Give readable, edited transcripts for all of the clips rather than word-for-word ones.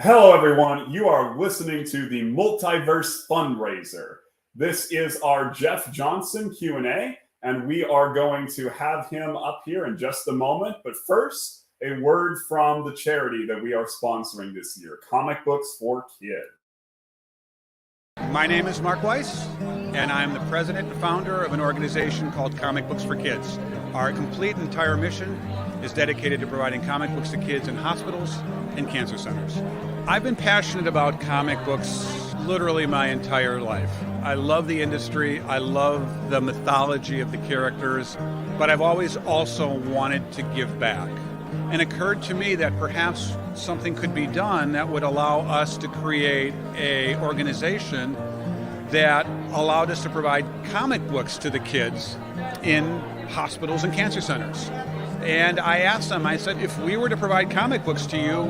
Hello, everyone. You are listening to the Multiverse Fundraiser. This is our Jeff Johnson Q&A, and we are going to have him up here in just a moment. But first, a word from the charity that we are sponsoring this year, Comic Books for Kids. My name is Mark Weiss, and I'm the president and founder of an organization called Comic Books for Kids. Our complete entire mission is dedicated to providing comic books to kids in hospitals and cancer centers. I've been passionate about comic books literally my entire life. I love the industry, I love the mythology of the characters, but I've always also wanted to give back. And it occurred to me that perhaps something could be done that would allow us to create an organization that allowed us to provide comic books to the kids in hospitals and cancer centers. And I asked them, I said, if we were to provide comic books to you,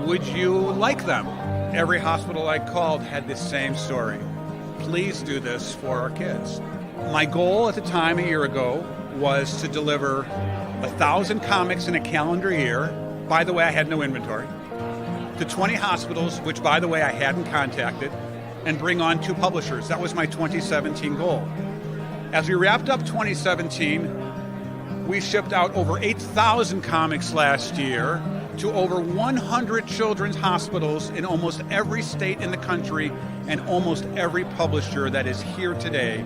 would you like them? Every hospital I called had the same story. Please do this for our kids. My goal at the time, a year ago, was to deliver 1,000 comics in a calendar year. By the way, I had no inventory. To 20 hospitals, which, by the way, I hadn't contacted, and bring on 2 publishers. That was my 2017 goal. As we wrapped up 2017, we shipped out over 8,000 comics last year to over 100 children's hospitals in almost every state in the country, and almost every publisher that is here today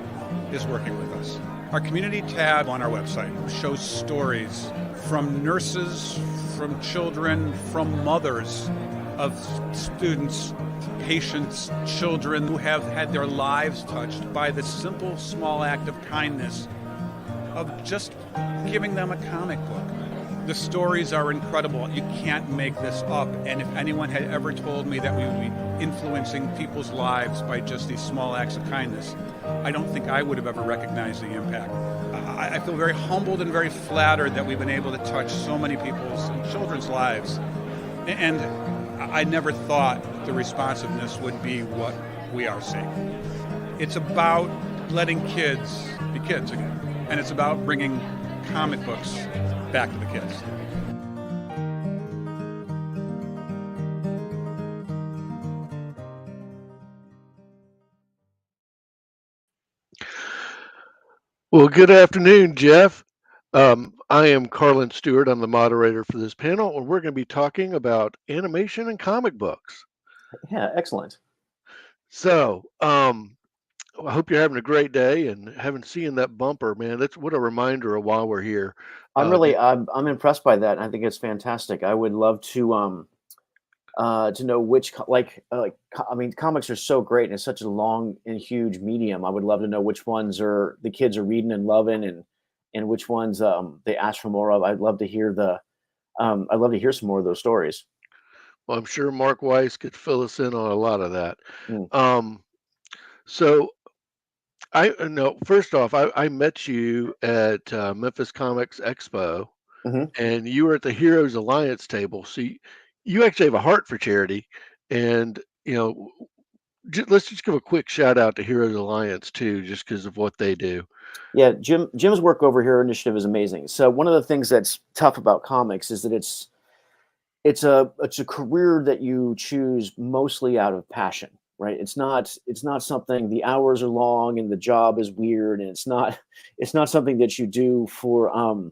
is working with us. Our community tab on our website shows stories from nurses, from children, from mothers of students, patients, children who have had their lives touched by the simple, small act of kindness of just giving them a comic book. The stories are incredible. You can't make this up. And if anyone had ever told me that we would be influencing people's lives by just these small acts of kindness, I don't think I would have ever recognized the impact. I feel very humbled and very flattered that we've been able to touch so many people's and children's lives. And I never thought the responsiveness would be what we are seeing. It's about letting kids be kids again. And it's about bringing comic books back to the kids. Well, good afternoon, Jeff. I am Carlin Stuart. I'm the moderator for this panel, and we're going to be talking about animation and comic books. Yeah, excellent. So, I hope you're having a great day and haven't seen that bumper, man. That's what a reminder of why we're here. I'm impressed by that. I think it's fantastic. I would love to know which comics are so great and it's such a long and huge medium. I would love to know which ones the kids are reading and loving and which ones they ask for more of. I'd love to hear some more of those stories. Well, I'm sure Mark Weiss could fill us in on a lot of that. Mm. So I know, first off, I met you at Memphis Comics Expo, Mm-hmm. and you were at the Heroes Alliance table. So you actually have a heart for charity, and let's just give a quick shout out to Heroes Alliance too, just because of what they do. Yeah, Jim's work over here initiative is amazing. So one of the things that's tough about comics is that it's a career that you choose mostly out of passion. Right. It's not something, the hours are long and the job is weird, and it's not something that you do for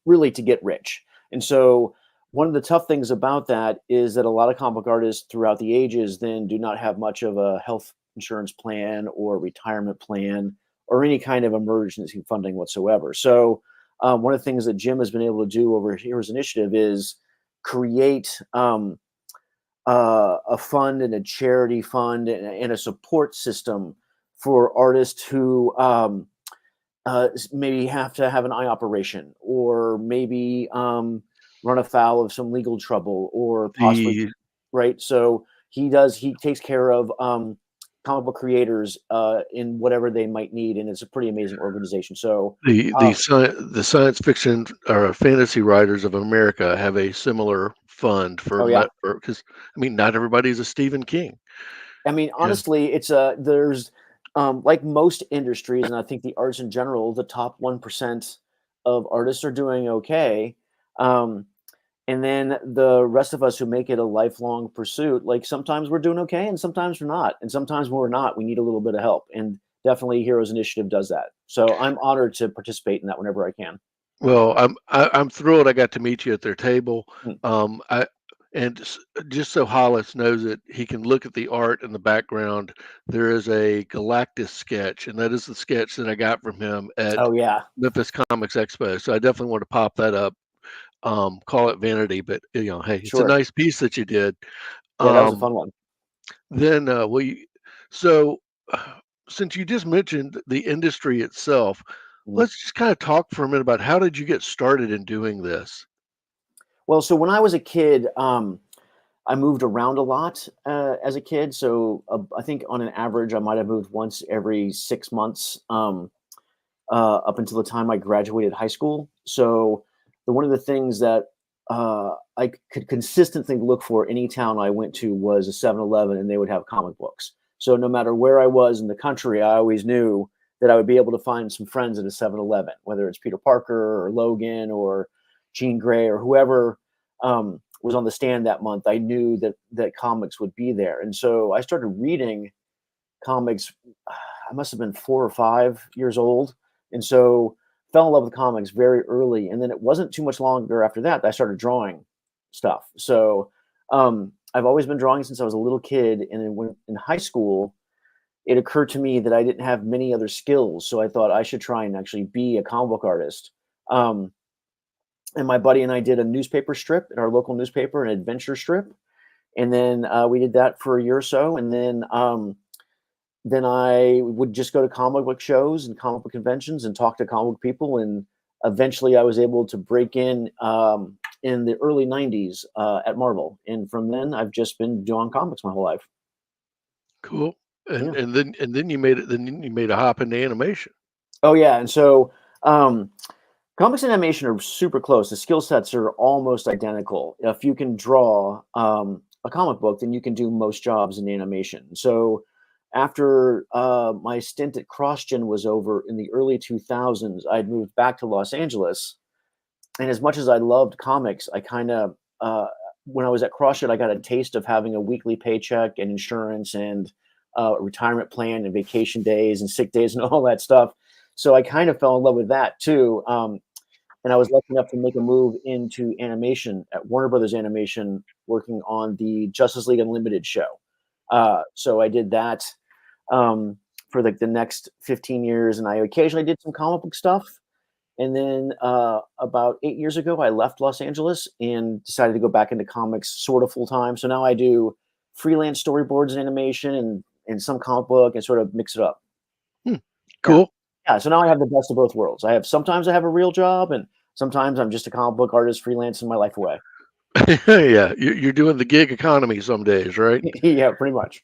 really to get rich. And so one of the tough things about that is that a lot of comic artists throughout the ages then do not have much of a health insurance plan or retirement plan or any kind of emergency funding whatsoever. So one of the things that Jim has been able to do over here as initiative is create a fund and a charity fund and a support system for artists who maybe have to have an eye operation or maybe run afoul of some legal trouble or possibly, right? So he takes care of comic book creators in whatever they might need, and it's a pretty amazing organization. So the science fiction or fantasy writers of America have a similar fund because not everybody's a Stephen King. I mean, honestly, it's there's like most industries, and I think the arts in general, the top 1% of artists are doing okay. And then the rest of us who make it a lifelong pursuit, like sometimes we're doing okay and sometimes we're not. And sometimes when we're not, we need a little bit of help. And definitely Heroes Initiative does that. So I'm honored to participate in that whenever I can. Well, I'm thrilled I got to meet you at their table. Mm. I and just so Hollis knows it, he can look at the art in the background. There is a Galactus sketch, and that is the sketch that I got from him at Oh yeah, Memphis Comics Expo. So I definitely want to pop that up. Call it vanity, but hey, it's a sure. nice piece that you did. Yeah, that was a Um, fun one. then so since you just mentioned the industry itself, Mm. let's just kind of talk for a minute about how did you get started in doing this? Well, so when I was a kid, I moved around a lot as a kid. So I think on an average, I might have moved once every 6 months. Up until the time I graduated high school. So one of the things that I could consistently look for any town I went to was a 7-Eleven, and they would have comic books. So no matter where I was in the country, I always knew that I would be able to find some friends at a 7-Eleven, whether it's Peter Parker or Logan or Jean Grey or whoever was on the stand that month. I knew that comics would be there. And so I started reading comics. I must have been 4 or 5 years old, and so fell in love with comics very early. And then it wasn't too much longer after that I started drawing stuff. So I've always been drawing since I was a little kid. And then when in high school, it occurred to me that I didn't have many other skills, so I thought I should try and actually be a comic book artist. Um, and my buddy and I did a newspaper strip at our local newspaper, an adventure strip, and then we did that for a year or so, and then I would just go to comic book shows and comic book conventions and talk to comic book people. And eventually I was able to break in the early 90s at Marvel. And from then, I've just been doing comics my whole life. Cool. Yeah. And then you made a hop into animation. Oh, yeah. And so um, comics and animation are super close. The skill sets are almost identical. If you can draw a comic book, then you can do most jobs in animation. So after my stint at CrossGen was over in the early 2000s, I'd moved back to Los Angeles. And as much as I loved comics, I kind of, when I was at CrossGen, I got a taste of having a weekly paycheck and insurance and a retirement plan and vacation days and sick days and all that stuff. So I kind of fell in love with that too. And I was lucky enough to make a move into animation at Warner Brothers Animation, working on the Justice League Unlimited show. So I did that for like the next 15 years, and I occasionally did some comic book stuff. And then about 8 years ago, I left Los Angeles and decided to go back into comics sort of full time. So now I do freelance storyboards and animation and some comic book and sort of mix it up. Hmm. Yeah. Cool. Yeah. So now I have the best of both worlds. Sometimes I have a real job, and sometimes I'm just a comic book artist freelancing my life away. Yeah, you're doing the gig economy some days, right? Yeah, pretty much.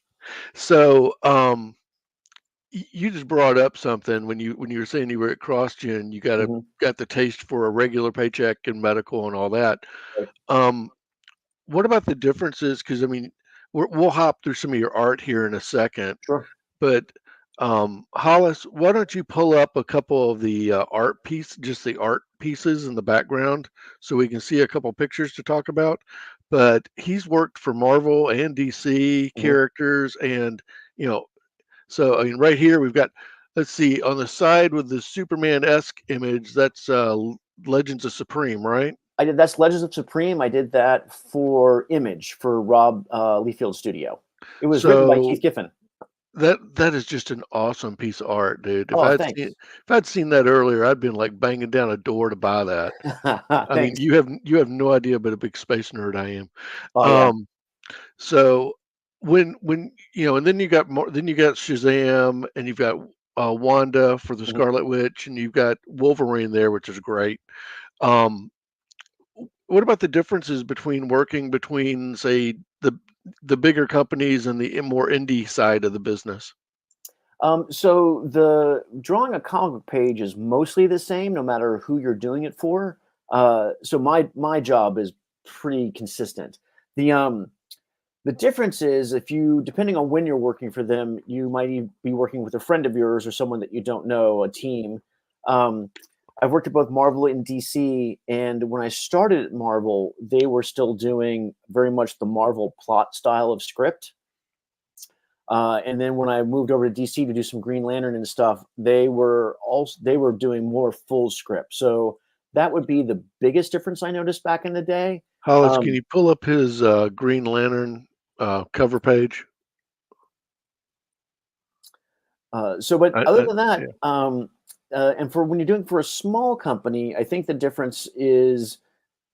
So, you just brought up something when you were saying you were at CrossGen, you Hmm. got the taste for a regular paycheck and medical and all that. Um, what about the differences? Because I mean, we'll hop through some of your art here in a second, Sure. but Hollis, why don't you pull up a couple of the just the art pieces in the background, so we can see a couple pictures to talk about. But he's worked for Marvel and DC Hmm. characters, and you know, so I mean, right here we've got. Let's see on the side with the Superman-esque image. That's Legends of Supreme, right? That's Legends of Supreme. I did that for Image for Rob Liefeld Studio. It was written by So Keith Giffen. that is just an awesome piece of art, dude. Oh, thanks. If I'd seen that earlier, I'd been like banging down a door to buy that. I mean, Thanks. you have no idea what a big space nerd I am. Oh yeah. Um, so when and then you got more, then you got Shazam, and you've got Wanda for the Mhm. Scarlet Witch, and you've got Wolverine there, which is great. Um, what about the differences between working between, say, the bigger companies and the more indie side of the business? So the drawing a comic book page is mostly the same, no matter who you're doing it for. So my job is pretty consistent. The um the difference is if you, depending on when you're working for them, you might be working with a friend of yours or someone that you don't know, a team. Um, I've worked at both Marvel and DC, and when I started at Marvel, they were still doing very much the Marvel plot style of script. And then when I moved over to DC to do some Green Lantern and stuff, they were doing more full script. So that would be the biggest difference I noticed back in the day. Hollis, can you pull up his Green Lantern cover page? But other than that, yeah. and for when you're doing for a small company, I think the difference is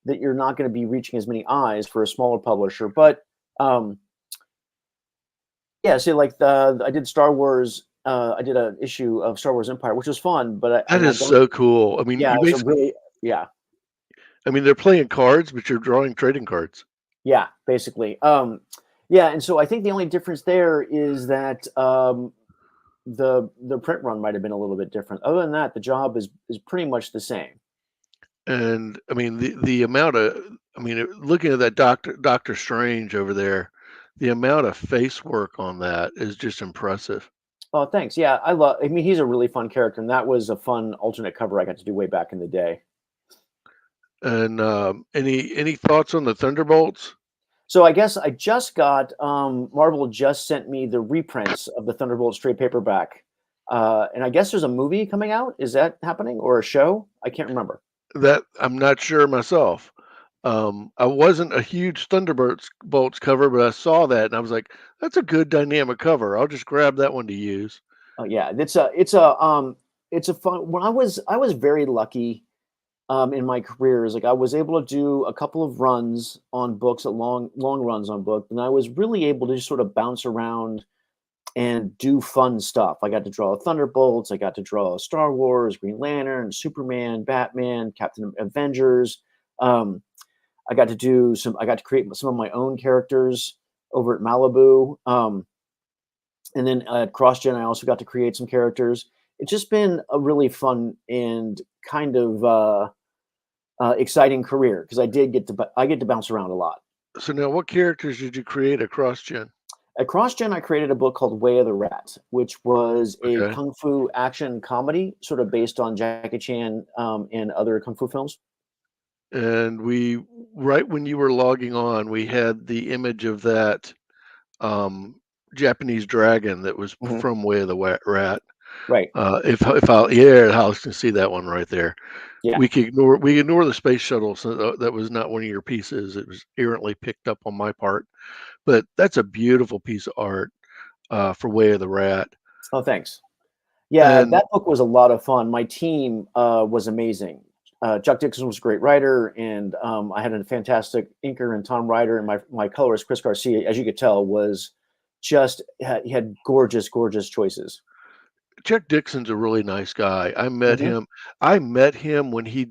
that you're not going to be reaching as many eyes for a smaller publisher. But yeah, so like I did Star Wars. I did an issue of Star Wars Empire, which was fun. But that is so cool. I mean, yeah, you basically, yeah. I mean, they're playing cards, but you're drawing trading cards. Yeah, basically. Yeah, and so I think the only difference there is that the print run might have been a little bit different. Other than that, the job is pretty much the same. And I mean, the amount of, I mean, looking at that Doctor Strange over there, the amount of face work on that is just impressive. Oh, thanks. Yeah, I mean, he's a really fun character, and that was a fun alternate cover I got to do way back in the day. And any thoughts on the Thunderbolts? So I guess I just got Marvel just sent me the reprints of the Thunderbolts trade paperback, and I guess there's a movie coming out. Is that happening, or a show? I can't remember. That I'm not sure myself. I wasn't a huge Thunderbolts cover, but I saw that and I was like, that's a good dynamic cover. I'll just grab that one to use. Oh yeah, it's a fun. When I was very lucky in my career. Is like I was able to do a couple of runs on books, long runs on book, and I was really able to just sort of bounce around and do fun stuff. I got to draw Thunderbolts, I got to draw Star Wars, Green Lantern, Superman, Batman, Captain Avengers. I got to create some of my own characters over at Malibu. And then at CrossGen, I also got to create some characters. It's just been a really fun and kind of exciting career because I get to bounce around a lot. So now, what characters did you create at CrossGen? At CrossGen, I created a book called Way of the Rat, which was a kung fu action comedy, sort of based on Jackie Chan and other kung fu films. And right when you were logging on, we had the image of that Japanese dragon that was from Way of the Rat. Right. House can see that one right there. Yeah. We ignore the space shuttle, so that was not one of your pieces. It was errantly picked up on my part, but that's a beautiful piece of art for Way of the Rat. Oh, thanks. Yeah, that book was a lot of fun. My team was amazing. Chuck Dixon was a great writer, and I had a fantastic inker and Tom Ryder, and my colorist Chris Garcia, as you could tell, was just he had gorgeous choices. Chuck Dixon's a really nice guy. I met him. I met him when he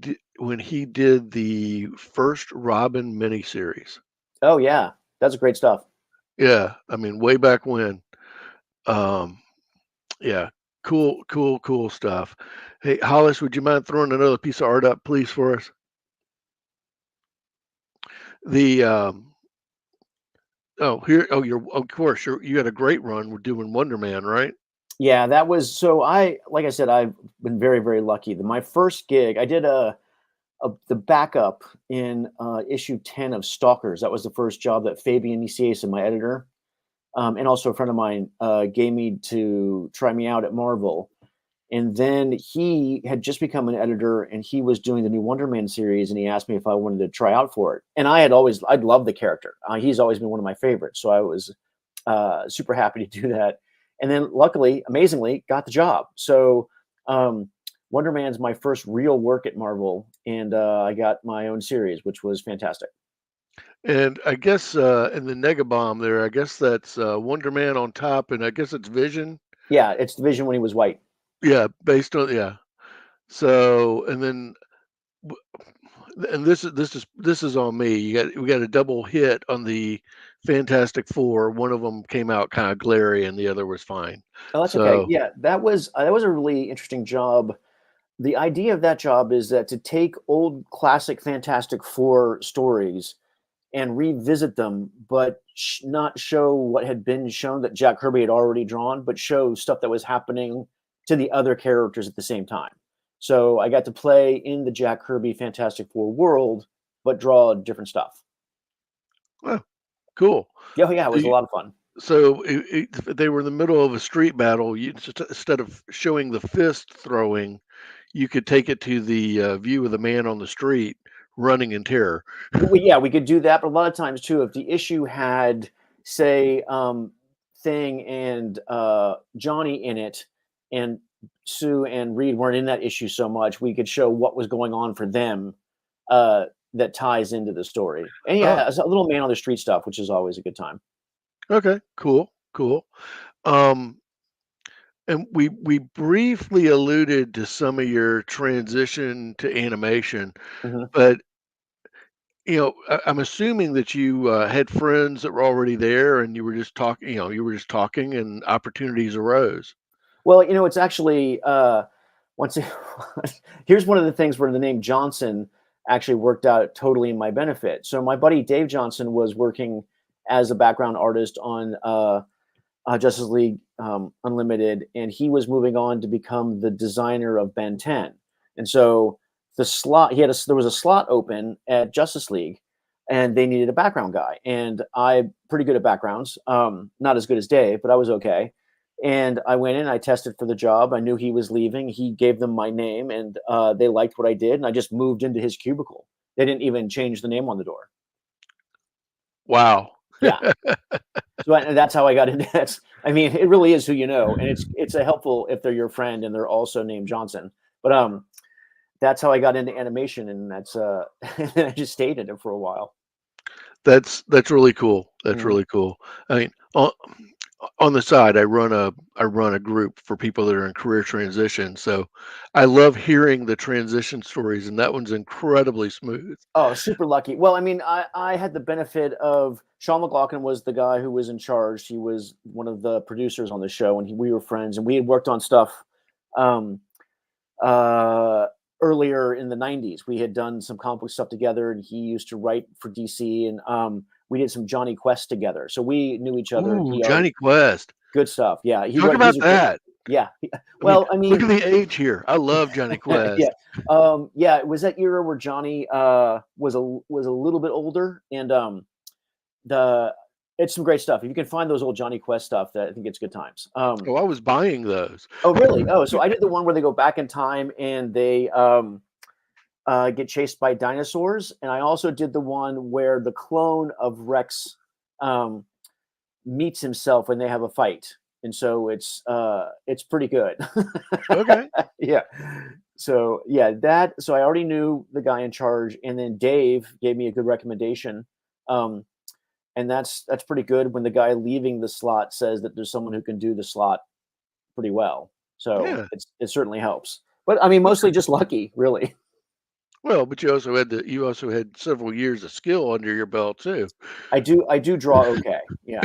did the first Robin miniseries. Oh yeah, that's great stuff. Yeah, I mean, way back when. Yeah, cool stuff. Hey, Hollis, would you mind throwing another piece of art up, please, for us? Of course, you had a great run with doing Wonder Man, right? Yeah, that was like I said, I've been very, very lucky. My first gig, I did the backup in issue 10 of Stalkers. That was the first job that Fabian Nicieza, my editor, and also a friend of mine, gave me to try me out at Marvel. And then he had just become an editor, and he was doing the new Wonder Man series, and he asked me if I wanted to try out for it. And I'd loved the character. He's always been one of my favorites, so I was super happy to do that. And then luckily, amazingly, got the job. So Wonder Man's my first real work at Marvel, and I got my own series, which was fantastic. And I guess in the Negabomb there, I guess that's Wonder Man on top, and I guess it's Vision. Yeah, it's Vision when he was white. Yeah, based on So and then this is on me. We got a double hit on the Fantastic Four. One of them came out kind of glary, and the other was fine. Oh, that's okay. Yeah, that was a really interesting job. The idea of that job is that to take old classic Fantastic Four stories and revisit them, but not show what had been shown that Jack Kirby had already drawn, but show stuff that was happening to the other characters at the same time. So I got to play in the Jack Kirby Fantastic Four world, but draw different stuff. Oh, cool. Yeah, it So was a lot of fun. So if they were in the middle of a street battle, instead of showing the fist throwing, you could take it to the view of the man on the street running in terror. We could do that, but a lot of times too, if the issue had, say, Thing and Johnny in it, and Sue and Reed weren't in that issue so much, we could show what was going on for them that ties into the story. And Oh, it's a little man on the street stuff, which is always a good time. okay, cool. Um, and we briefly alluded to some of your transition to animation, Mhm. but I'm assuming that you had friends that were already there, and you were just talking. You were just talking, and opportunities arose. Well, it's actually once here's one of the things where the name Johnson actually worked out totally in my benefit. So my buddy Dave Johnson was working as a background artist on Justice League Unlimited, and he was moving on to become the designer of Ben 10. And so there was a slot open at Justice League, and they needed a background guy. And I'm pretty good at backgrounds, not as good as Dave, but I was okay. And I went in, I tested for the job. I knew he was leaving. He gave them my name, and they liked what I did. And I just moved into his cubicle. They didn't even change the name on the door. Wow. Yeah. So that's how I got into it. I mean, it really is who you know, and it's a helpful if they're your friend and they're also named Johnson. But that's how I got into animation, and that's I just stayed in it for a while. That's really cool. That's Mhm. really cool. I mean, on the side, I run a group for people that are in career transition. So I love hearing the transition stories, and that one's incredibly smooth. Oh, super lucky. Well, I mean, I had the benefit of Sean McLaughlin was the guy who was in charge. He was one of the producers on the show, and we were friends, and we had worked on stuff um, uh, earlier in the '90s. We had done some comic book stuff together, and he used to write for DC, and we did some Johnny Quest together. So we knew each other, and Ooh, he already Johnny Quest. good stuff. Yeah, Talk he's about a great. that. Yeah. I mean, Well, I look mean, at the age here. I love Johnny yeah. Quest. Yeah, it was that era where Johnny was a little bit older, and the it's some great stuff. If you can find those old Johnny Quest stuff, that I think it's good times. Oh, I was buying those. Oh, really? Oh, so I did the one where they go back in time and they get chased by dinosaurs, and I also did the one where the clone of Rex um, meets himself when they have a fight, and so it's pretty good. Okay. Yeah. So yeah, so I already knew the guy in charge, and then Dave gave me a good recommendation. Um, and that's pretty good when the guy leaving the slot says that there's someone who can do the slot pretty well. So Yeah. it certainly helps. But I mean, mostly Okay. just lucky, really. Well, but you also had several years of skill under your belt too. I do draw okay. Yeah.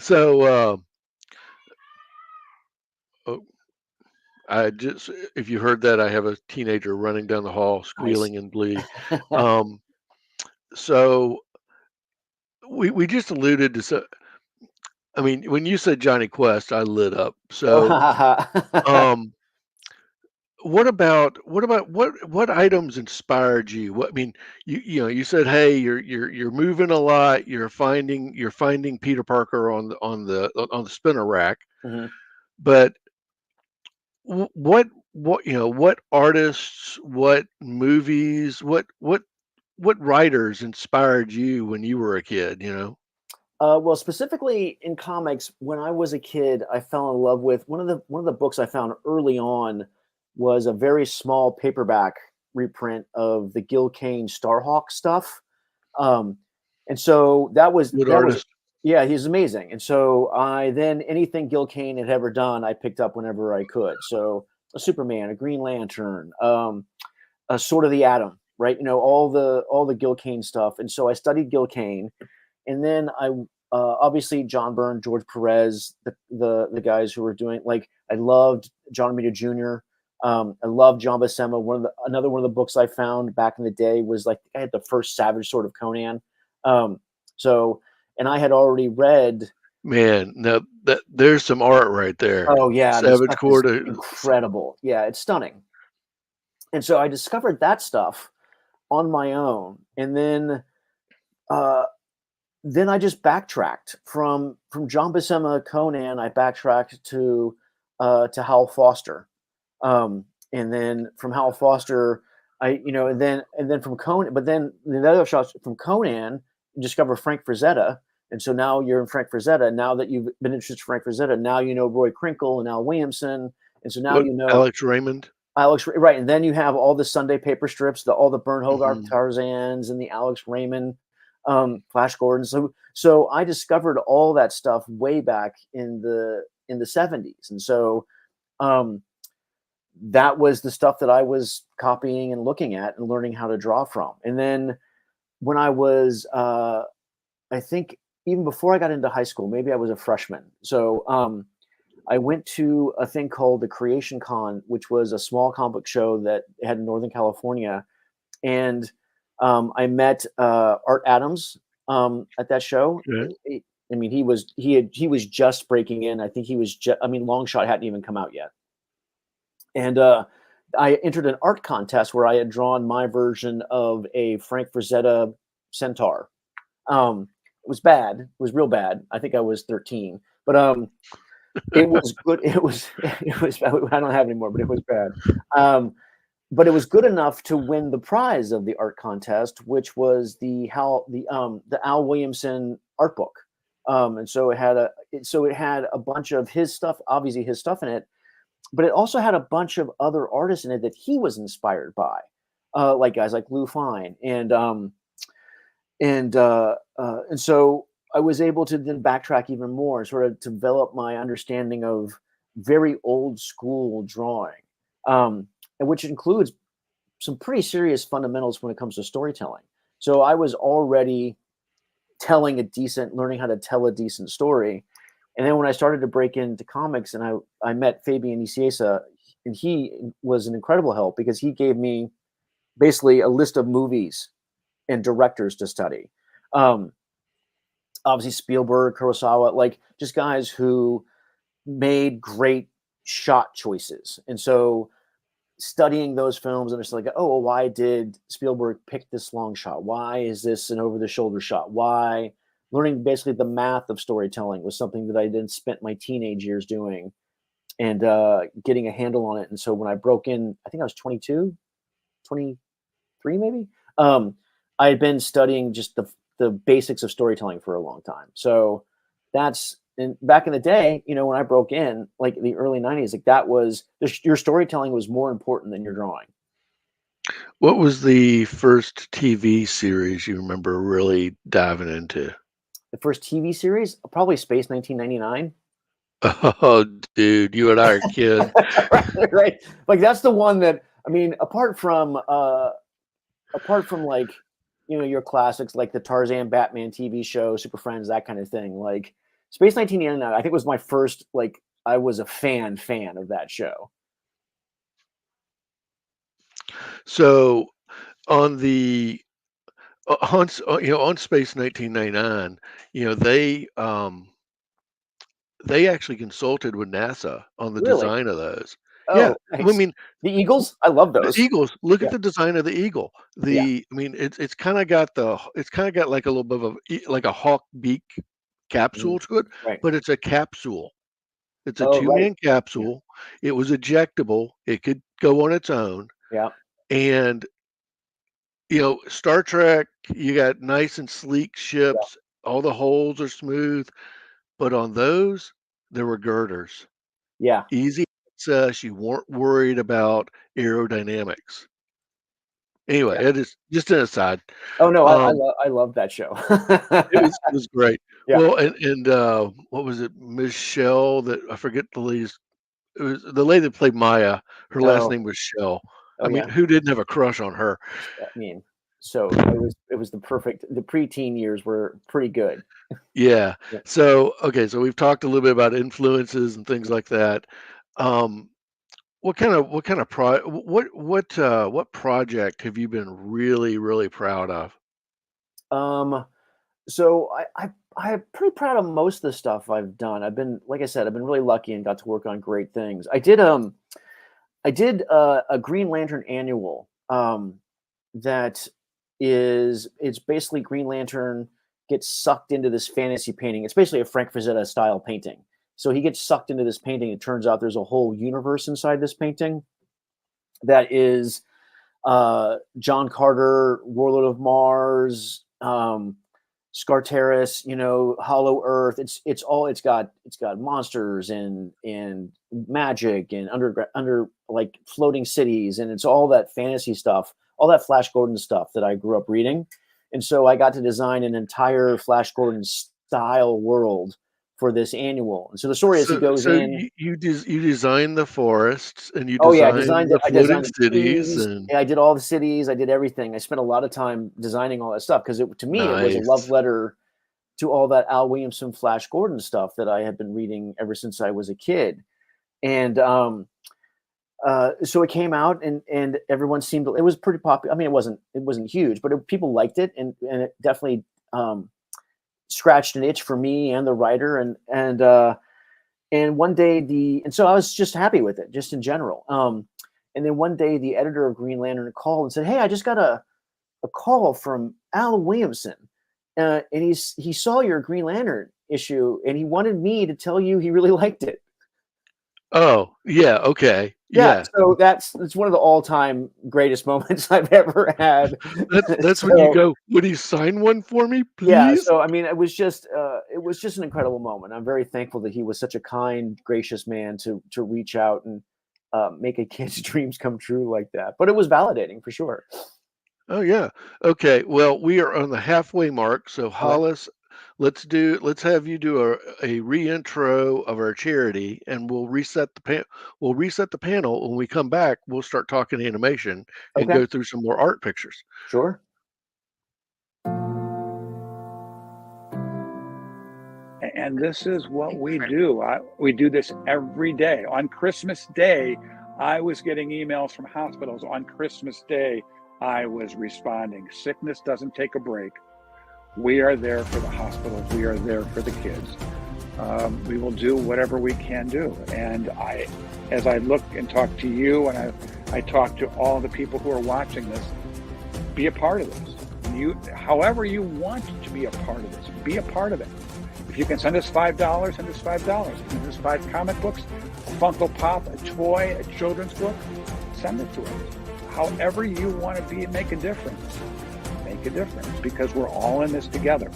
So, oh, I just if you heard that, I have a teenager running down the hall Nice. squealing and bleeding. Um, so we just alluded to I mean, when you said Johnny Quest, I lit up. So, Oh, um, what items inspired you? What I mean, you said, hey, you're moving a lot. You're finding Peter Parker on the spinner rack. mhm. But what artists, what movies, what writers inspired you when you were a kid? Well, specifically in comics, when I was a kid, I fell in love with one of the books I found early on was a very small paperback reprint of the Gil Kane Starhawk stuff. Um, and so Good that was artist. yeah, he's amazing. And so I then anything Gil Kane had ever done, I picked up whenever I could. So a Superman, a Green Lantern, a Sword of the Atom, right? All the Gil Kane stuff. And so I studied Gil Kane, and then I obviously John Byrne, George Perez, the guys who were doing like I loved John Romita Jr. I loved John Buscema. Another one of the books I found back in the day was like I had the first Savage Sword of Conan. So and I had already read Man, now that there's some art right there. Oh yeah, the Savage stuff is Quarter. incredible. Yeah, it's stunning. And so I discovered that stuff on my own, and uh, then I just backtracked from John Buscema Conan. I backtracked to Hal Foster, and then from Hal Foster, and then from Conan. But then the other shots from Conan, you discover Frank Frazetta, and so now you're in Frank Frazetta. Now that you've been introduced to Frank Frazetta, now you know Roy Crinkle and Al Williamson, and so now What, you know Alex Raymond? Alex, right? And then you have all the Sunday paper strips, all the Bern Hogarth Mhm. Tarzans and the Alex Raymond, Flash Gordon. So I discovered all that stuff way back in the 70s, and so um, that was the stuff that I was copying and looking at and learning how to draw from. And then when I was, I think even before I got into high school, maybe I was a freshman. So I went to a thing called the Creation Con, which was a small comic book show that they had in Northern California, and I met Art Adams at that show. Okay. I mean, he was just breaking in. I think he was just. I mean, Long Shot hadn't even come out yet, and I entered an art contest where I had drawn my version of a Frank Frazetta centaur. It was bad. It was real bad. I think I was 13, but it was good. It was. I don't have it anymore, but it was bad. But it was good enough to win the prize of the art contest, which was the Al Williamson art book. And so it had a bunch of his stuff, obviously his stuff in it, but it also had a bunch of other artists in it that he was inspired by, like guys like Lou Fine and so I was able to then backtrack even more, sort of develop my understanding of very old school drawing, and which includes some pretty serious fundamentals when it comes to storytelling. So I was already learning how to tell a decent story. And then when I started to break into comics and I met Fabian Nicieza, and he was an incredible help because he gave me basically a list of movies and directors to study. Um, Obviously Spielberg, Kurosawa, like just guys who made great shot choices. And so studying those films and it's like, oh, well, why did Spielberg pick this long shot? Why is this an over the shoulder shot? Why? Learning basically the math of storytelling was something that I then spent my teenage years doing and getting a handle on it. And so when I broke in, I think I was 22, 23 maybe. I had been studying just the basics of storytelling for a long time. So that's back in the day, when I broke in, like the early 90s, like that was your storytelling was more important than your drawing. What was the first TV series you remember really diving into? The first TV series, probably Space 1999. Oh, dude, you and I are kids. Right. Like that's the one that, I mean, apart from like, your classics like the Tarzan, Batman TV show, Super Friends, that kind of thing. Like Space 1999, I think was my first, like, I was a fan of that show. So on the on Space 1999, they actually consulted with NASA on the Really? design of those. Yeah, Oh, I nice. mean, The Eagles? I love the those. Eagles, look Yeah. at the design of the eagle. Yeah. I mean, it's kind of got like a little bit of like a hawk beak Mhm. capsule to it, Right. but it's a capsule. It's a Oh, right. two-man Yeah. capsule. It was ejectable. It could go on its own. Yeah. And Star Trek, you got nice and sleek Yeah. ships. All the holes are smooth, but on those, there were girders. Yeah. Easy access. You weren't worried about aerodynamics. Anyway, Yeah. it is just an aside. Oh no, Um, I love that show. it was great. Yeah. Well, and what was it? Michelle, that I forget the lady's. It was the lady that played Maya. Her last Oh, name was Shell. oh I mean, yeah. who didn't have a crush on her? I mean, so it was the preteen years were pretty good. Yeah. Yeah. So, okay, so we've talked a little bit about influences and things like that. Um, what project have you been really, really proud of? Um, So I'm pretty proud of most of the stuff I've done. I've been, like I said, I've been really lucky and got to work on great things. I did a Green Lantern annual that it's basically Green Lantern gets sucked into this fantasy painting. It's basically a Frank Frazetta style painting. So he gets sucked into this painting. It turns out there's a whole universe inside this painting that is John Carter, Warlord of Mars, Scarteris, Hollow Earth. It's got monsters and magic and under like floating cities, and it's all that fantasy stuff, all that Flash Gordon stuff that I grew up reading. And so I got to design an entire Flash Gordon style world for this annual. And so the story is he goes in. You design the forests and you Oh yeah, I design designed it. the I floating designed the cities trees. and And I did all the cities. I did everything. I spent a lot of time designing all that stuff because to me it was a love nice. letter to all that Al Williamson, Flash Gordon stuff that I had been reading ever since I was a kid. And so it came out, and everyone seemed it was pretty popular. I mean, it wasn't huge, but people liked it, and it definitely scratched an itch for me and the writer, and one day and so I was just happy with it, just in general. And then one day the editor of Green Lantern called and said, "Hey, I just got a call from Al Williamson, and he saw your Green Lantern issue, and he wanted me to tell you he really liked it." Oh, yeah, okay. Yeah, Yeah. so it's one of the all-time greatest moments I've ever had. That's when you So go, "Would you sign one for me, yeah, please?" so I mean, it was just an incredible moment. I'm very thankful that he was such a kind, gracious man to reach out and make a kid's dreams come true like that. But it was validating for sure. Oh yeah. Okay. Well, we are on the halfway mark. So Okay, Hollis, let's have you do a reintro of our charity and we'll reset the panel. When we come back, we'll start talking animation and okay, go through some more art pictures. sure. And this is what we do. We do this every day. On Christmas Day, I was getting emails from hospitals. On Christmas Day, I was responding. Sickness doesn't take a break. We are there for the hospitals. We are there for the kids. We will do whatever we can do. And as I look and talk to you, and I talk to all the people who are watching this, be a part of this. However you want to be a part of this, be a part of it. If you can send us $5, send us $5. If you can send us 5 comic books, a Funko Pop, a toy, a children's book, send it to us. However you want to make a difference. Make a difference, because we're all in this together.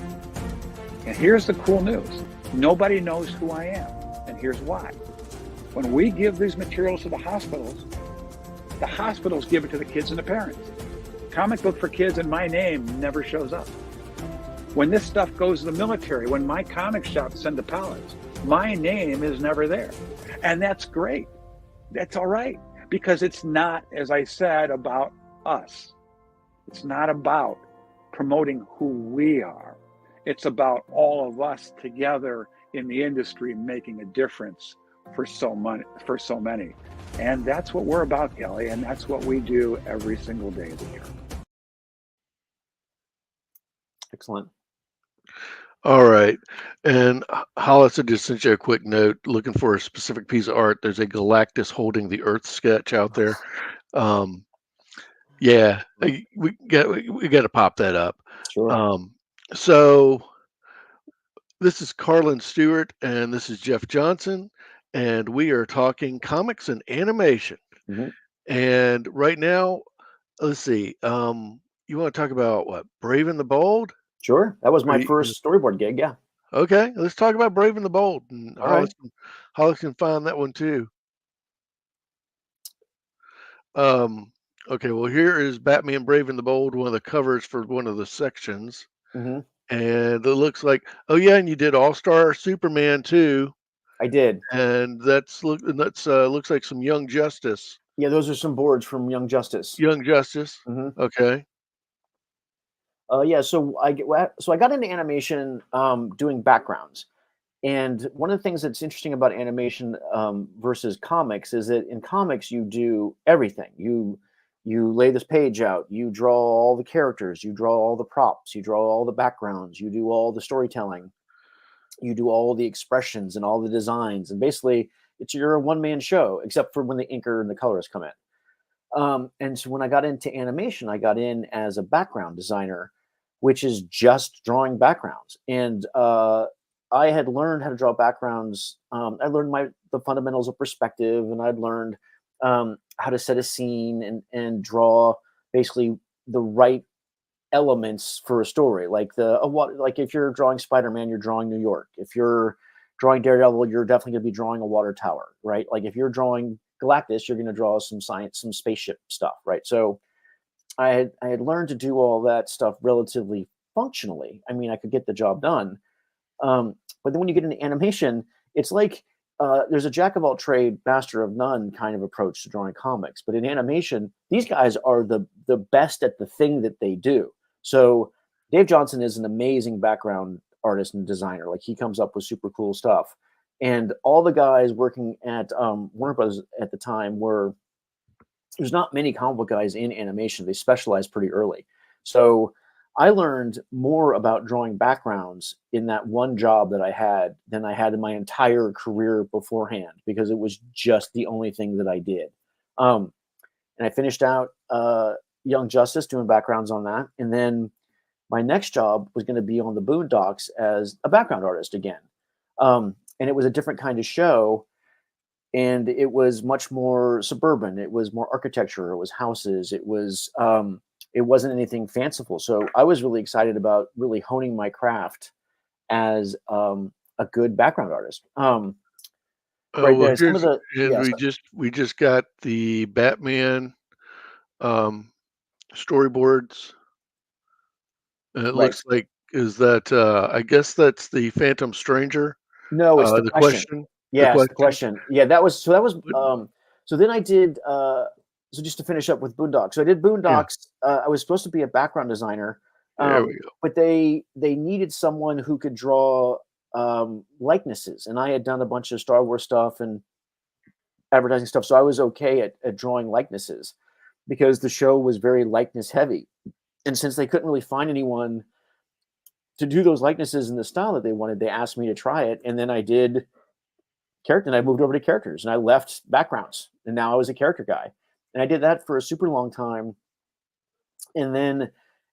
And here's the cool news. Nobody knows who I am. And here's why. When we give these materials to the hospitals give it to the kids and the parents. Comic book for kids and my name never shows up. When this stuff goes to the military, when my comic shops send the pallets, my name is never there. And that's great. That's all right. Because it's not, as I said, about us. It's not about promoting who we are. It's about all of us together in the industry making a difference for so many. And that's what we're about, Kelly, and that's what we do every single day of the year. Excellent. All right. And Hollis, I just sent you a quick note looking for a specific piece of art. There's a Galactus holding the Earth sketch out there. Yeah, we got to pop that up. Sure. So this is Carlin Stuart and this is Jeff Johnson, and we are talking comics and animation. Mhm. And right now, let's see. You want to talk about what? Brave and the Bold? Sure. That was Or my first storyboard gig. Yeah. Okay, let's talk about Brave and the Bold. And All right. Hollis can find that one too. Okay, well, here is Batman Brave and the Bold, one of the covers for one of the sections. Hmm. And it looks like, oh yeah, and you did All-Star Superman too. I did. And that's looks like some Young Justice. Yeah, those are some boards from Young Justice. Young Justice. Hmm. Okay. Yeah, so I got into animation doing backgrounds, and one of the things that's interesting about animation versus comics is that in comics you do everything. You lay this page out, you draw all the characters, you draw all the props, you draw all the backgrounds, you do all the storytelling, you do all the expressions and all the designs, and basically you're a one-man show, except for when the inker and the colors come in. And so when I got into animation, I got in as a background designer, which is just drawing backgrounds. And I had learned how to draw backgrounds. I learned the fundamentals of perspective, and I'd learned how to set a scene and draw basically the right elements for a story. Like like if you're drawing Spider-Man, you're drawing New York. If you're drawing Daredevil, you're definitely going to be drawing a water tower, right? Like if you're drawing Galactus, you're going to draw some science, some spaceship stuff, right? So I had learned to do all that stuff relatively functionally. I mean, I could get the job done. But then when you get into animation, it's like there's a jack of all trade, master of none kind of approach to drawing comics. But in animation, these guys are the best at the thing that they do. So Dave Johnson is an amazing background artist and designer. Like he comes up with super cool stuff. And all the guys working at Warner Bros. At the time there's not many comic book guys in animation. They specialize pretty early. So I learned more about drawing backgrounds in that one job that I had than I had in my entire career beforehand, because it was just the only thing that I did. And I finished out Young Justice doing backgrounds on that. And then my next job was going to be on the Boondocks as a background artist again. And it was a different kind of show. And it was much more suburban. It was more architecture. It was houses. It wasn't anything fanciful. So I was really excited about really honing my craft as a good background artist. Oh, Right well, there. Some of the we just got the Batman storyboards. And it right. looks like I guess that's the Phantom Stranger. No, it's the The question. question. Yeah, it's the question. question. Yeah, that was What- so then I did so just to finish up with Boondocks. So I did Yeah, Boondocks. I was supposed to be a background designer, there we go. but they needed someone who could draw likenesses, and I had done a bunch of Star Wars stuff and advertising stuff, so I was okay at drawing likenesses because the show was very likeness heavy. And since they couldn't really find anyone to do those likenesses in the style that they wanted, they asked me to try it, and then I did character, and I moved over to characters, and I left backgrounds, and now I was a character guy, and I did that for a super long time. And then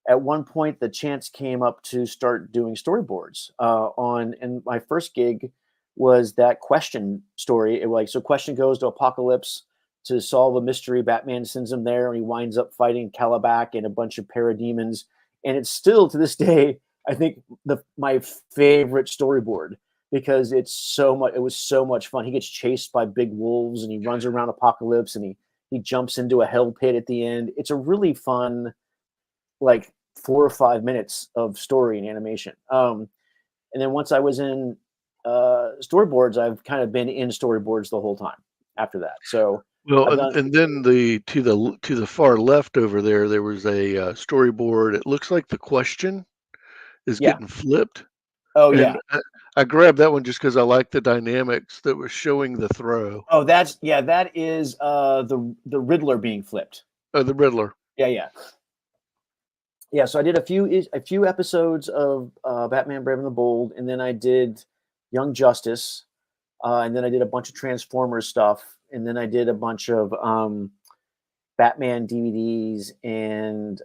at one point, the chance came up to start doing storyboards and my first gig was that Question story. So Question goes to Apocalypse to solve a mystery. Batman sends him there, and he winds up fighting Calabac and a bunch of parademons. And it's still to this day, I think, my favorite storyboard, because it was so much fun. He gets chased by big wolves, and he runs around Apocalypse, and he jumps into a hell pit at the end. It's a really fun, like 4 or 5 minutes of story and animation. And then once I was in storyboards, I've kind of been in storyboards the whole time after that. So Well, and then to the far left over there was a storyboard. It looks like the question is yeah. getting flipped. Oh And yeah. I grabbed that one just because I like the dynamics that was showing the throw. Oh, that is the Riddler being flipped. Oh, the Riddler. Yeah. So I did a few episodes of Batman Brave and the Bold, and then I did Young Justice, and then I did a bunch of Transformers stuff, and then I did a bunch of Batman DVDs, and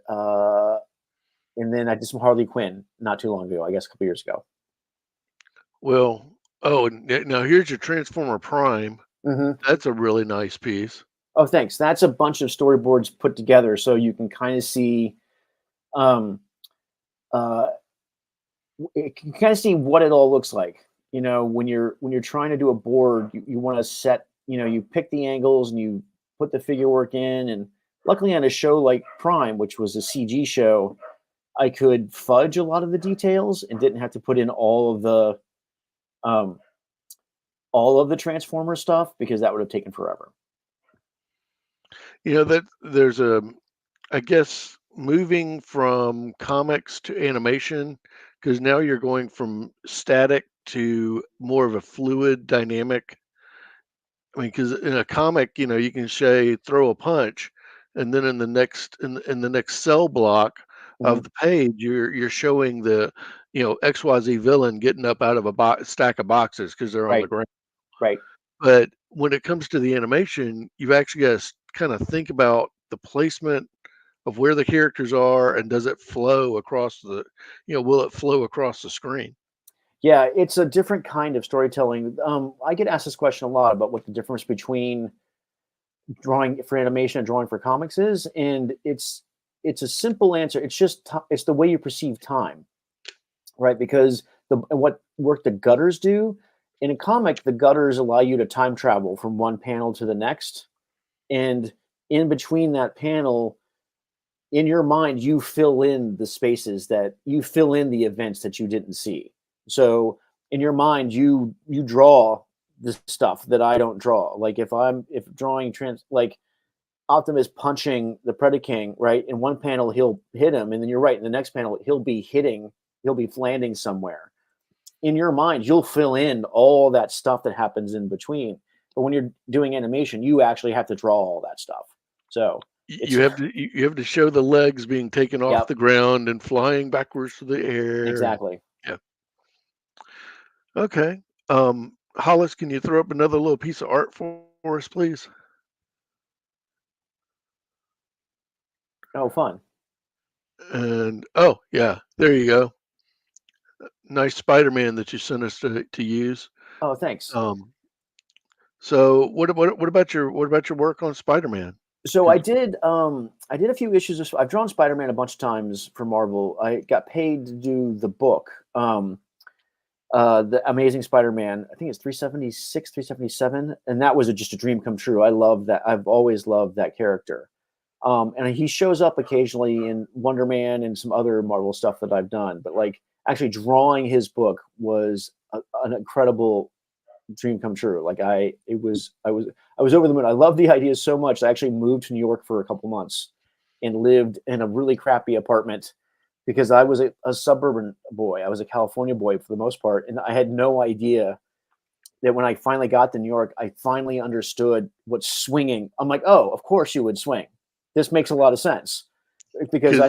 then I did some Harley Quinn not too long ago, I guess a couple years ago. Well, now here's your Transformer Prime. Mm-hmm. That's a really nice piece. Oh, thanks. That's a bunch of storyboards put together, so you can kind of see, you can kind of see what it all looks like. You know, when you're trying to do a board, you want to set, you pick the angles and you put the figure work in. And luckily on a show like Prime, which was a CG show, I could fudge a lot of the details and didn't have to put in all of the Transformer stuff, because that would have taken forever. That there's I guess, moving from comics to animation, because now you're going from static to more of a fluid dynamic. I mean, because in a comic, you can say throw a punch, and then in the next cell block of the page, you're showing the XYZ villain getting up out of a stack of boxes because they're on the Right. ground. Right. But when it comes to the animation, you've actually got to kind of think about the placement of where the characters are, and does it flow across will it flow across the screen? Yeah, it's a different kind of storytelling. I get asked this question a lot about what the difference between drawing for animation and drawing for comics is, and it's a simple answer. It's just it's the way you perceive time, right? Because what work the gutters do in a comic, the gutters allow you to time travel from one panel to the next, and in between that panel, in your mind, you fill in the spaces that you fill in the events that you didn't see. So in your mind, you draw the stuff that I don't draw. Like if drawing like Optimus punching the Predaking, right? In one panel he'll hit him, and then you're right, in the next panel he'll be landing somewhere. In your mind, you'll fill in all that stuff that happens in between. But when you're doing animation, you actually have to draw all that stuff. So you have to show the legs being taken off the ground and flying backwards through the air. Exactly. Yeah. Okay. Hollis, can you throw up another little piece of art for us, please? Oh, fun. And oh yeah, there you go. Nice Spider-Man that you sent us to use. Oh, thanks. So what about your work on Spider-Man? So I did a few issues of, I've drawn Spider-Man a bunch of times for Marvel. I got paid to do the book. The Amazing Spider-Man, I think it's 376, 377, and that was just a dream come true. I love that. I've always loved that character. And he shows up occasionally in Wonder Man and some other Marvel stuff that I've done. But like actually drawing his book was an incredible dream come true. Like I was over the moon. I love the idea so much. I actually moved to New York for a couple months and lived in a really crappy apartment because I was a suburban boy. I was a California boy for the most part, and I had no idea that when I finally got to New York, I finally understood what swinging. I'm like, oh, of course you would swing. This makes a lot of sense because I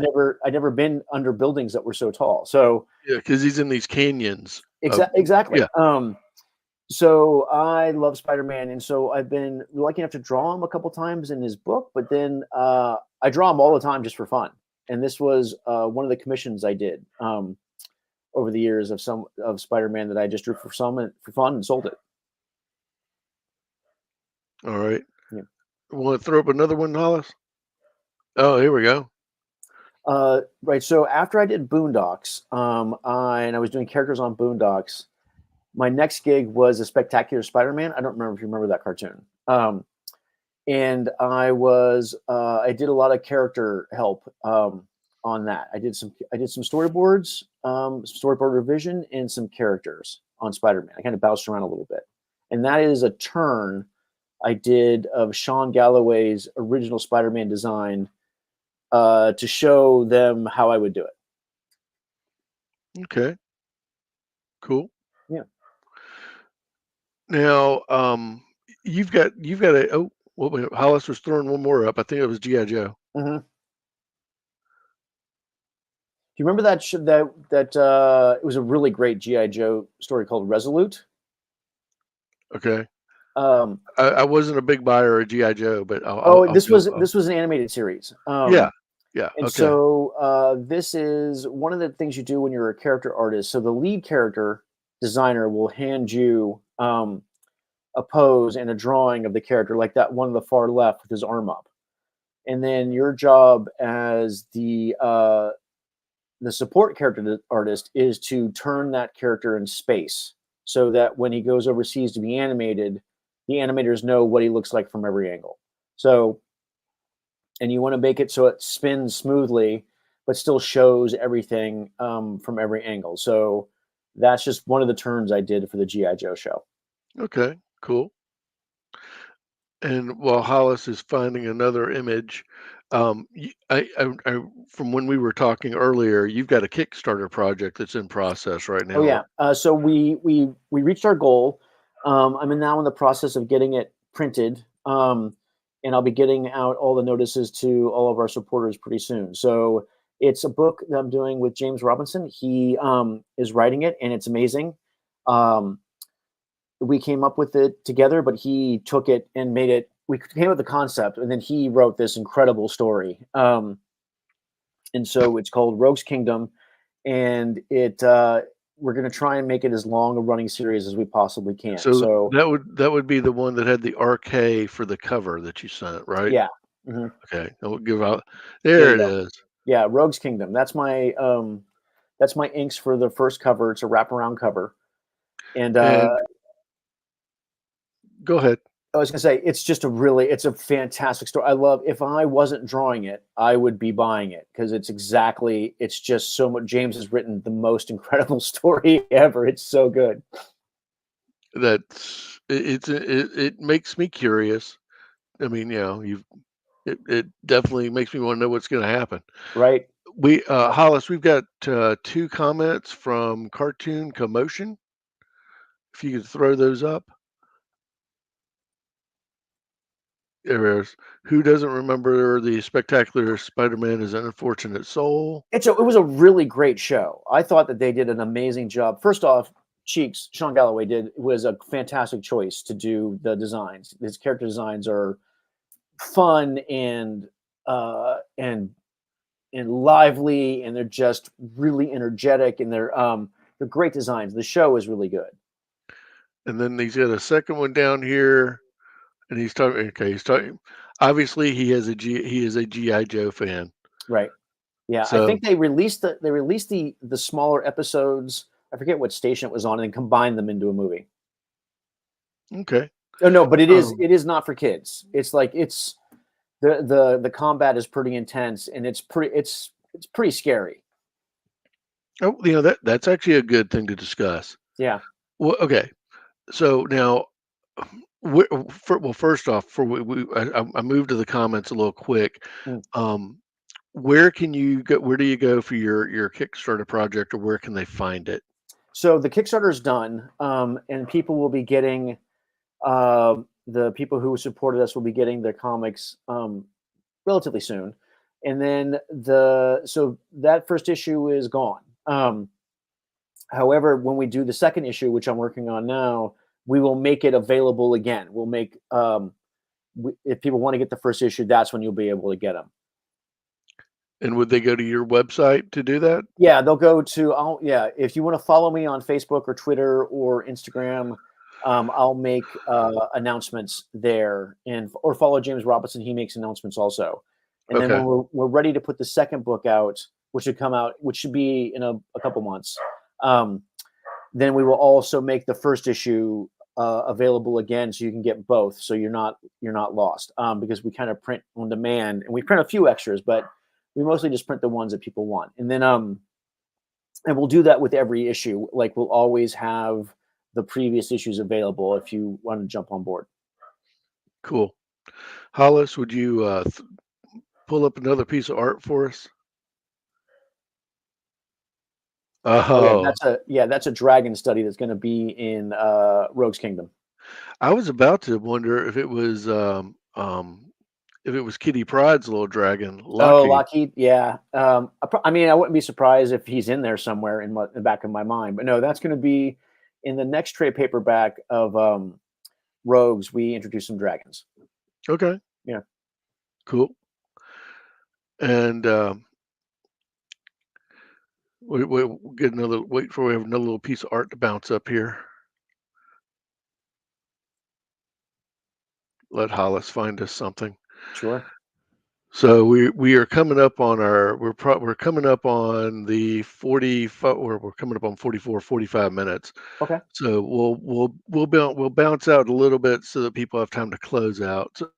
never been under buildings that were so tall. So yeah, because he's in these canyons. Exactly. Yeah. So I love Spider-Man, and so I've been lucky enough to draw him a couple times in his book. But then I draw him all the time just for fun. And this was one of the commissions I did over the years of Spider-Man that I just drew for fun and sold it. All right. Yeah. Want to throw up another one, Hollis? Oh, here we go. Right. So after I did Boondocks, and I was doing characters on Boondocks, my next gig was a Spectacular Spider-Man. I don't remember if you remember that cartoon. And I did a lot of character help on that. I did some storyboards, storyboard revision, and some characters on Spider-Man. I kind of bounced around a little bit, and that is a turn I did of Sean Galloway's original Spider-Man design to show them how I would do it. Okay. Cool. Yeah. Now, you've got a Hollis was throwing one more up. I think it was G.I. Joe. Mm-hmm. Do you remember that it was a really great G.I. Joe story called Resolute? Okay. I wasn't a big buyer of G.I. Joe, but this was an animated series. Yeah. And okay. So this is one of the things you do when you're a character artist. So the lead character designer will hand you a pose and a drawing of the character, like that one on the far left with his arm up. And then your job as the support character artist is to turn that character in space so that when he goes overseas to be animated, the animators know what he looks like from every angle. So, and you want to make it so it spins smoothly, but still shows everything from every angle. So that's just one of the turns I did for the G.I. Joe show. Okay, cool. And while Hollis is finding another image, I from when we were talking earlier, you've got a Kickstarter project that's in process right now. Oh yeah. So we reached our goal. I'm now in the process of getting it printed. and I'll be getting out all the notices to all of our supporters pretty soon. So it's a book that I'm doing with James Robinson. He is writing it, and it's amazing. Um, we came up with it together, but he took it and made it. We came up with the concept, and then he wrote this incredible story. And so it's called Rogue's Kingdom, and we're going to try and make it as long a running series as we possibly can. So So that would be the one that had the RK for the cover that you sent, right? yeah, hmm Okay, I'll give out. there There you it go. is. Yeah, Rogue's Kingdom. That's my inks for the first cover. It's a wraparound cover, and And go ahead. I was gonna say it's a fantastic story. I love if I wasn't drawing it, I would be buying it because it's just so much. James has written the most incredible story ever. It's so good. It makes me curious. I mean, it definitely makes me want to know what's going to happen. Right? Hollis, we've got 2 comments from Cartoon Commotion. If you could throw those up. There is. Who doesn't remember the spectacular Spider-Man is an unfortunate soul? It was a really great show. I thought that they did an amazing job. First off, Cheeks, Sean Galloway was a fantastic choice to do the designs. His character designs are fun uh and and lively, and they're just really energetic, and they're great designs. The show is really good. And then he's got a second one down here, and he's talking. Okay, he's talking. Obviously, he is a GI Joe fan. Right. Yeah, I So think they released the smaller episodes. I forget what station it was on, and then combined them into a movie. okay. Oh no, but it is Um, it is not for kids. It's like it's the combat is pretty intense, and it's pretty scary. oh, that's actually a good thing to discuss. Yeah. Well, okay. So now, well, first off, I moved to the comments a little quick. Mm. Um, where can you go? Where do you go for your Kickstarter project, or where can they find it? So the Kickstarter is done, and people will be getting the people who supported us will be getting their comics relatively soon, and then so that first issue is gone. However, when we do the second issue, which I'm working on now, we will make it available again. We'll make if people want to get the first issue, that's when you'll be able to get them. And would they go to your website to do that? Yeah, they'll go to. Yeah, if you want to follow me on Facebook or Twitter or Instagram, I'll make announcements there, or follow James Robinson. He makes announcements also. And then Okay. when we're ready to put the second book out, which should be in a couple months, then we will also make the first issue available again, so you can get both. So you're not lost, because we kind of print on demand, and we print a few extras, but we mostly just print the ones that people want. And then and we'll do that with every issue. Like we'll always have the previous issues available if you want to jump on board. Cool. Hollis, would you pull up another piece of art for us? Oh yeah, Oh, that's a dragon study that's going to be in Rogue's Kingdom. I was about to wonder if it was Kitty Pryde's little dragon, Oh, Lucky. Lockheed, yeah. I mean, I wouldn't be surprised if he's in there somewhere in the back of my mind. But no, that's going to be in the next trade paperback of Rogues. We introduce some dragons. Okay, Yeah, cool. And we'll get another. Wait for we have another little piece of art to bounce up here. Let Hollis find us something. sure. So we are coming up on we're coming up on the 40 or we're coming up on 45 minutes. Okay. So we'll bounce out a little bit so that people have time to close out. So,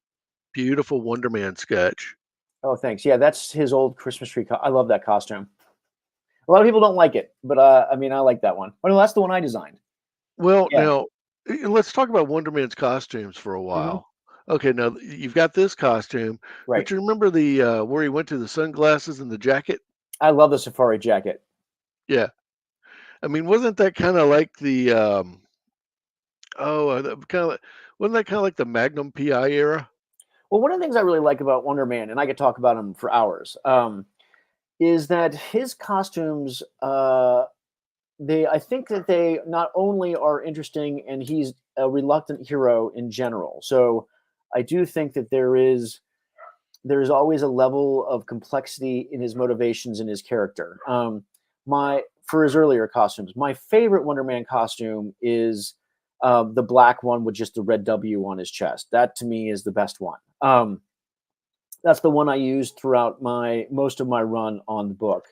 beautiful Wonder Man sketch. Oh, thanks. Yeah, that's his old Christmas tree. I love that costume. A lot of people don't like it, but I mean, I like that one. Oh no, that's the one I designed. Well, Yeah. now let's talk about Wonder Man's costumes for a hmm while. Okay, now you've got this costume, Right. but you remember the where he went to the sunglasses and the jacket? I love the safari jacket. Yeah. I mean, wasn't that kind of like the kind of wasn't that kind of like the Magnum PI era? Well, one of the things I really like about Wonder Man, and I could talk about him for hours, is that his costumes, I think that they not only are interesting, and he's a reluctant hero in general. So I do think that there's always a level of complexity in his motivations and his character. For his earlier costumes, my favorite Wonder Man costume is the black one with just the red W on his chest. That to me is the best one. That's the one I used throughout most of my run on the book.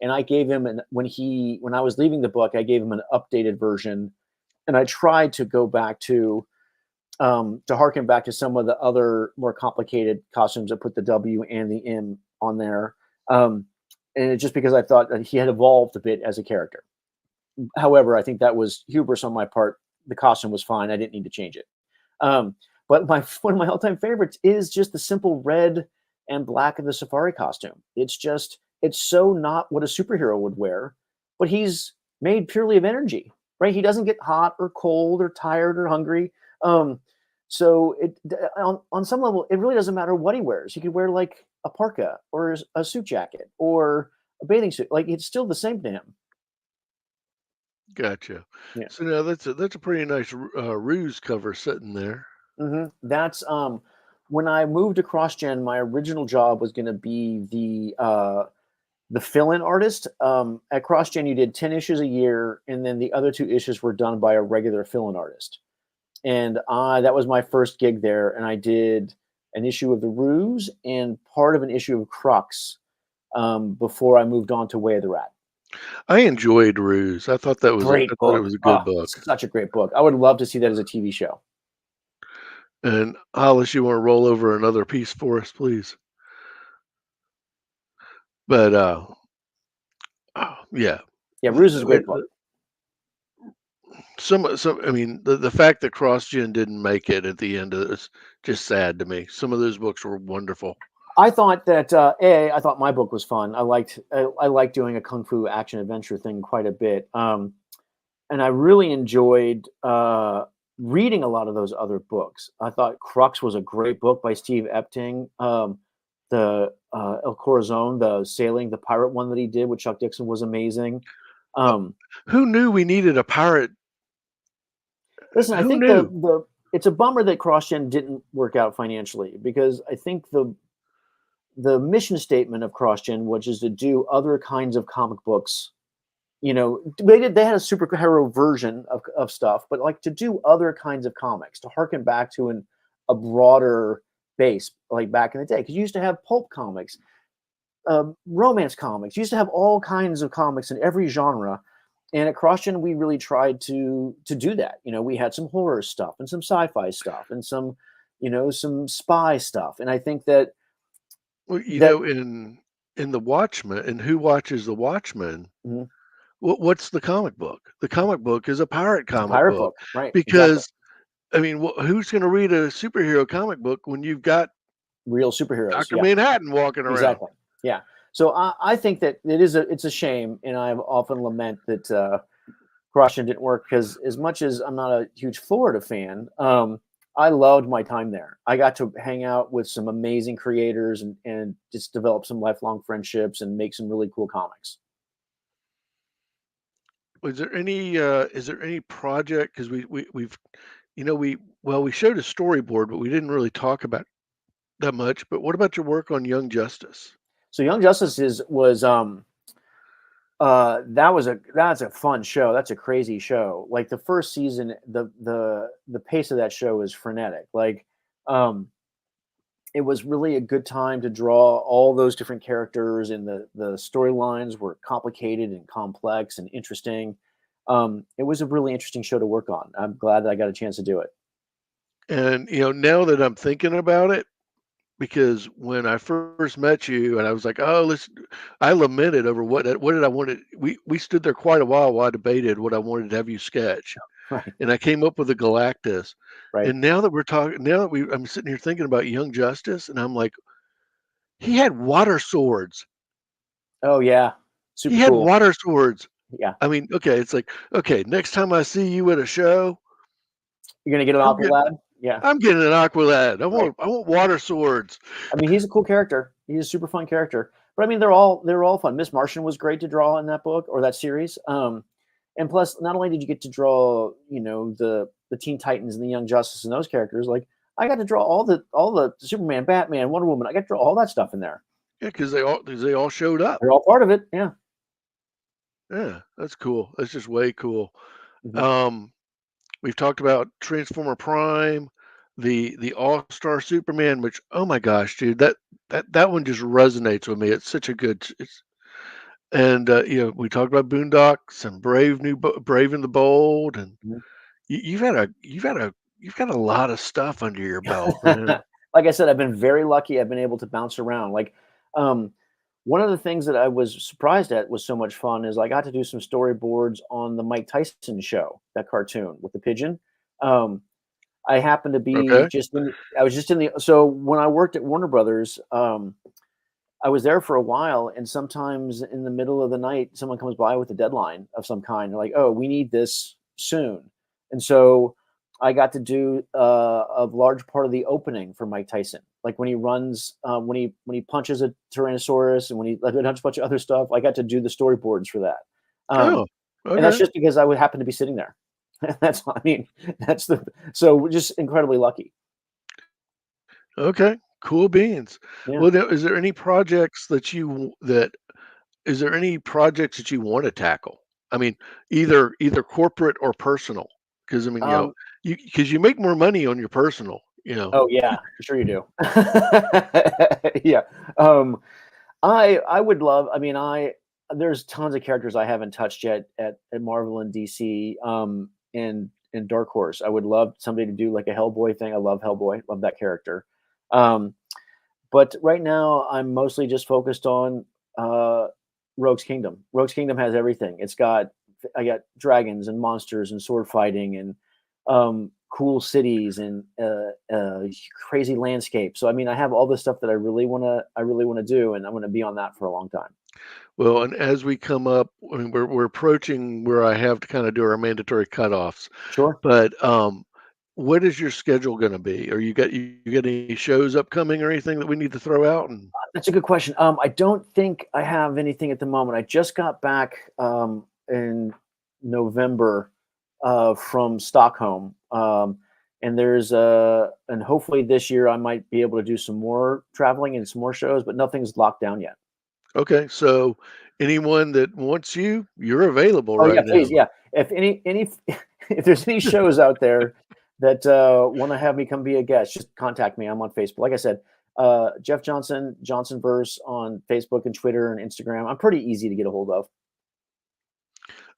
And I gave him when I was leaving the book, I gave him an updated version, and I tried to go back to harken back to some of the other more complicated costumes that put the W and the M on there. And just because I thought that he had evolved a bit as a character. However, I think that was hubris on my part. The costume was fine. I didn't need to change it. But one of my all-time favorites is just the simple red and black of the safari costume. It's so not what a superhero would wear, but he's made purely of energy, right? He doesn't get hot or cold or tired or hungry. So on some level, it really doesn't matter what he wears. He could wear like a parka or a suit jacket or a bathing suit. Like it's still the same to him. Gotcha. Yeah. So now that's a pretty nice ruse cover sitting there. Mm-hmm. That's when I moved to CrossGen, my original job was going to be the fill-in artist. At CrossGen, you did 10 issues a year, and then the other 2 issues were done by a regular fill-in artist. And that was my first gig there, and I did an issue of the Ruse and part of an issue of Crux before I moved on to Way of the Rat. I enjoyed Ruse. I thought that was Great I book. thought it was a good book. Such a great book. I would love to see that as a TV show. And Hollis, you want to roll over another piece for us, please? But yeah. Yeah, Ruse is a great book. I mean, the fact that CrossGen didn't make it at the end of this just sad to me. Some of those books were wonderful. I thought that I thought my book was fun. I liked doing a kung fu action adventure thing quite a bit, and I really enjoyed reading a lot of those other books. I thought Crux was a great book by Steve Epting. The El Corazon, the pirate one that he did with Chuck Dixon was amazing. Who knew we needed a pirate? Listen, I think it's a bummer that CrossGen didn't work out financially, because I think the mission statement of CrossGen, which is to do other kinds of comic books, they had a superhero version of stuff, but like to do other kinds of comics, to harken back to a broader base, like back in the day, because you used to have pulp comics, romance comics, you used to have all kinds of comics in every genre. And at CrossGen, we really tried to do that. We had some horror stuff and some sci-fi stuff and some spy stuff. And I think that, well, in the Watchmen, and Who Watches the Watchmen, mm-hmm. What's the comic book? The comic book is a pirate comic book, right? Because exactly. I mean, who's going to read a superhero comic book when you've got real superheroes, Dr. Manhattan walking around? Exactly. Yeah. So I think that it's a shame, and I've often lament that CrossGen didn't work, because as much as I'm not a huge Florida fan, I loved my time there. I got to hang out with some amazing creators and just develop some lifelong friendships and make some really cool comics. Is there any project, because we showed a storyboard, but we didn't really talk about that much. But what about your work on Young Justice? So Young Justice was that's a fun show. That's a crazy show. Like the first season, the pace of that show is frenetic. Like it was really a good time to draw all those different characters, and the storylines were complicated and complex and interesting. It was a really interesting show to work on. I'm glad that I got a chance to do it. And now that I'm thinking about it, because when I first met you, and I was like, I lamented over what did I want to. We stood there quite a while I debated what I wanted to have you sketch, right. And I came up with a Galactus. Right. And now that I'm sitting here thinking about Young Justice, and I'm like, he had water swords. Oh yeah, super. He had water swords. Yeah. I mean, okay, it's like, okay, next time I see you at a show, you're gonna get an Aqualad. Yeah. I'm getting an Aqualad. I Right. want water swords. I mean, he's a cool character. He's a super fun character. But I mean, they're all fun. Miss Martian was great to draw in that book or that series. And plus, not only did you get to draw, the Teen Titans and the Young Justice and those characters, like I got to draw all the Superman, Batman, Wonder Woman. I got to draw all that stuff in there. Yeah, because they all showed up. They're all part of it. Yeah. Yeah, that's cool. That's just way cool. Mhm. We've talked about Transformer Prime, the All Star Superman, which oh my gosh, dude, that one just resonates with me. It's such a good. And we talked about Boondocks and Brave and the Bold, and Mhm. you've got a lot of stuff under your belt, man. Like I said, I've been very lucky. I've been able to bounce around. Like, one of the things that I was surprised at was so much fun is I got to do some storyboards on the Mike Tyson show, that cartoon with the pigeon. Um, I happened to be Okay. I was just in the, so when I worked at Warner Brothers, I was there for a while, and sometimes in the middle of the night, someone comes by with a deadline of some kind. They're like, "Oh, we need this soon," and so I got to do a large part of the opening for Mike Tyson, like when he runs, when he punches a Tyrannosaurus, and when he like, a bunch of other stuff. I got to do the storyboards for that, Oh, and that's okay. just because I would happen to be sitting there. That's I mean, that's the so we're just incredibly lucky. Okay. Cool beans. Yeah. Well, is there any projects that is there any projects that you want to tackle? I mean, either corporate or personal. Because I mean, Um, you make more money on your personal. oh yeah, sure you do. Yeah. Um, I would love. I mean, there's tons of characters I haven't touched yet at Marvel and DC. And Dark Horse. I would love somebody to do like a Hellboy thing. I love Hellboy. Love that character. Um, but right now, I'm mostly just focused on uh, Rogue's Kingdom. Rogue's Kingdom has everything. I got dragons and monsters and sword fighting and cool cities and crazy landscapes. So I mean, I have all this stuff that I really wanna do, and I'm gonna be on that for a long time. Well, and as we come up, I mean, we're approaching where I have to kind of do our mandatory cutoffs. Sure. But what is your schedule going to be? Or you got any shows upcoming or anything that we need to throw out? And That's a good question. I don't think I have anything at the moment. I just got back in November from Stockholm, and hopefully this year I might be able to do some more traveling and some more shows, but nothing's locked down yet. okay, so anyone that wants you, you're available Oh yeah, right please, now. yeah. If any if there's any shows out there that want to have me come be a guest, just contact me. I'm on Facebook. Like I said, Jeff Johnson, Johnson Verse on Facebook and Twitter and Instagram. I'm pretty easy to get a hold of.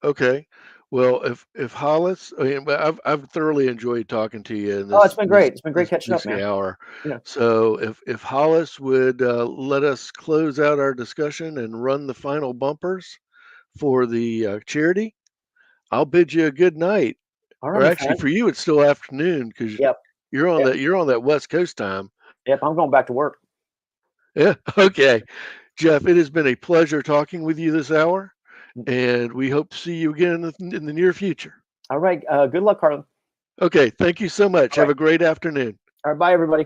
Okay. Well, if Hollis, I mean, I've thoroughly enjoyed talking to you in Oh, it's this been this great. It's been great this catching up, this man. hour. Yeah. So if Hollis would let us close out our discussion and run the final bumpers for the charity, I'll bid you a good night. All right, Or my actually, friend. for you, it's still afternoon because Yep. Yep. you're on that West Coast time. Yep. I'm going back to work. Yeah. Okay. Jeff, it has been a pleasure talking with you this hour, Mm. and we hope to see you again in the near future. All right. Good luck, Carlin. Okay. Thank you so much. All Have right. a great afternoon. All right. Bye, everybody.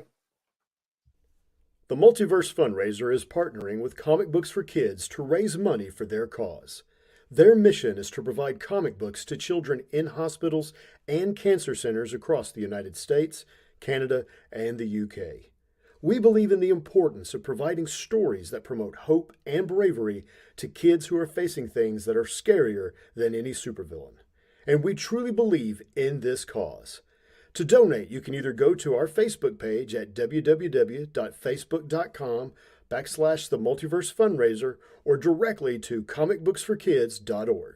The Multiverse Fundraiser is partnering with Comic Books for Kids to raise money for their cause. Their mission is to provide comic books to children in hospitals and cancer centers across the United States, Canada, and the UK. We believe in the importance of providing stories that promote hope and bravery to kids who are facing things that are scarier than any supervillain. And we truly believe in this cause. To donate, you can either go to our Facebook page at www.facebook.com/the Multiverse Fundraiser or directly to comicbooksforkids.org.